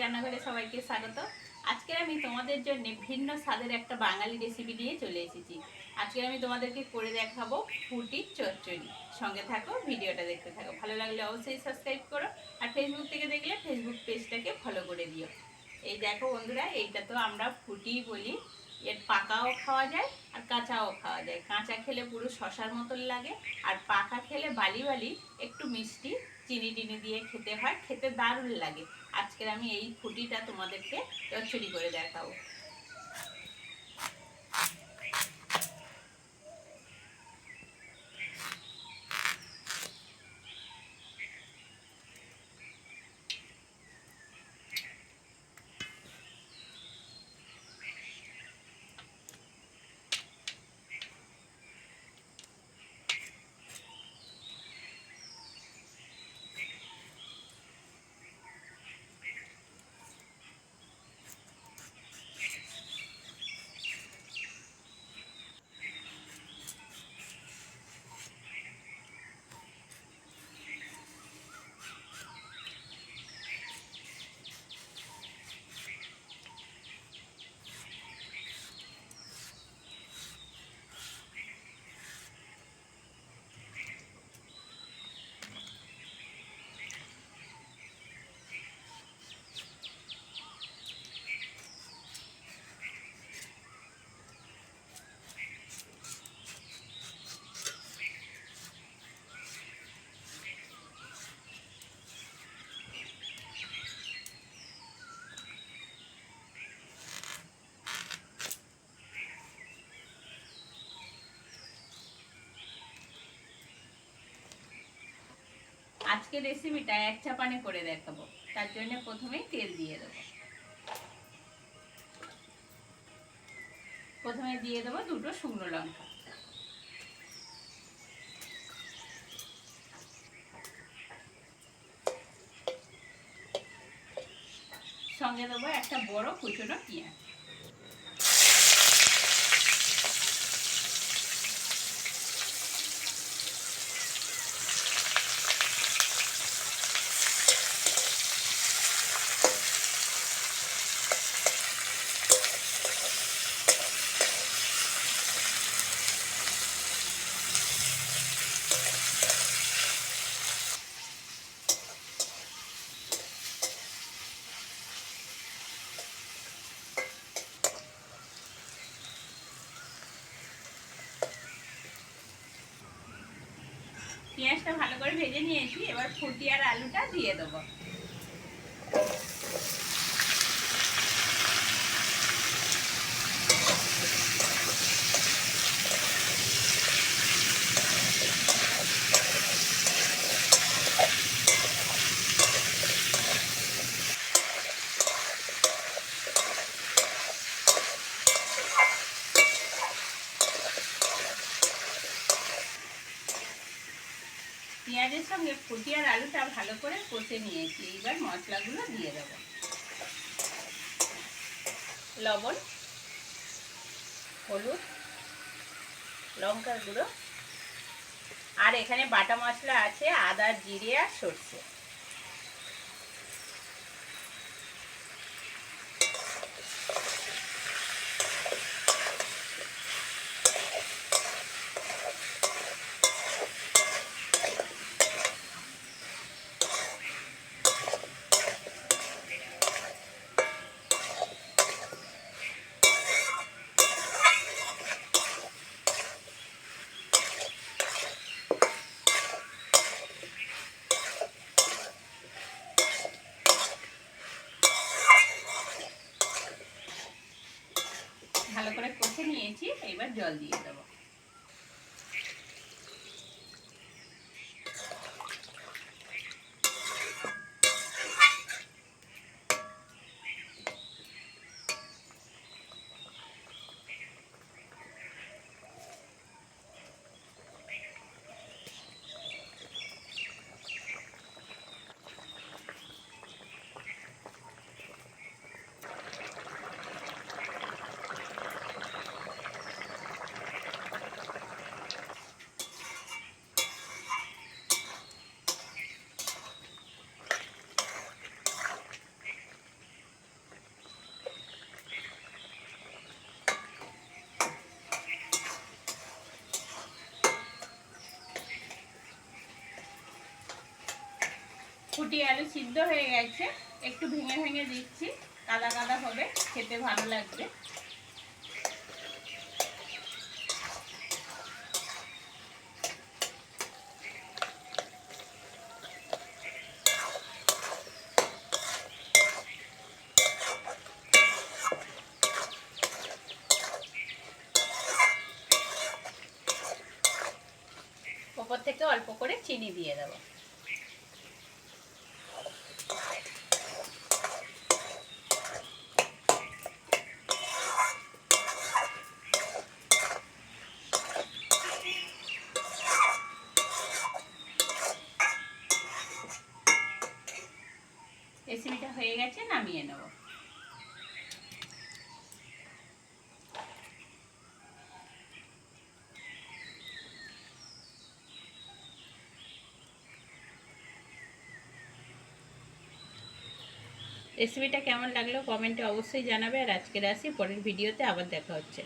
রান্নাঘরে সবাইকে স্বাগত। আজকে আমি তোমাদের জন্য ভিন্ন স্বাদের একটা বাঙালি রেসিপি নিয়ে চলে এসেছি। আজকে আমি তোমাদেরকে করে দেখাবো ফুটির চচ্চড়ি। সঙ্গে থাকো, ভিডিওটা দেখতে থাকো। ভালো লাগলে অবশ্যই সাবস্ক্রাইব করো, আর ফেসবুক থেকে দেখলে ফেসবুক পেজটাকে ফলো করে দিও। এই দেখো বন্ধুরা, এইটা তো আমরা ফুটি বলি। এর পাকাও খাওয়া যায় আর কাঁচাও খাওয়া যায়। কাঁচা খেলে পুরো শশার মতন লাগে, আর পাকা খেলে বালি বালি একটু মিষ্টি চিনি টিনি দিয়ে খেতে হয়, খেতে দারুণ লাগে। আজকে আমি এই ফুটিটা তোমাদেরকে চচ্চড়ি করে দেখাবো। আজকে রেসিপিটা এক চাপানে করে দেখাবো। তার জন্য প্রথমেই তেল দিয়ে দেবো। প্রথমে দিয়ে দেবো দুটো শুকনো লঙ্কা, সঙ্গে দেবো একটা বড় কুচনো পেঁয়াজ। পেঁয়াজটা ভালো করে ভেজে নিয়েছি, এবার ফুটি আর আলুটা দিয়ে দেবো। পেঁয়াজের সঙ্গে ফুটি আর আলুটা ভালো করে কষে নিয়েছি। এবার মশলাগুলো দিয়ে দেবো। লবণ, হলুদ, লঙ্কার গুঁড়ো, আর এখানে বাটা মশলা আছে আদা, জিরে আর সরষে। ভালো করে কষে নিয়েছি, এবার জল দিয়ে দেবো। ফুটি আলু সিদ্ধ হয়ে গেছে, একটু ভেঙে ভেঙে দিচ্ছি, কাদা কাদা হবে, খেতে ভালো লাগবে। ওপর থেকে অল্প করে চিনি দিয়ে দেবো। রেসিপিটা হয়ে গেছে, নামিয়ে নেব। রেসিপিটা কেমন লাগলো কমেন্টে অবশ্যই জানাবে। আর আজকের আসি, পরের ভিডিওতে আবার দেখা হচ্ছে।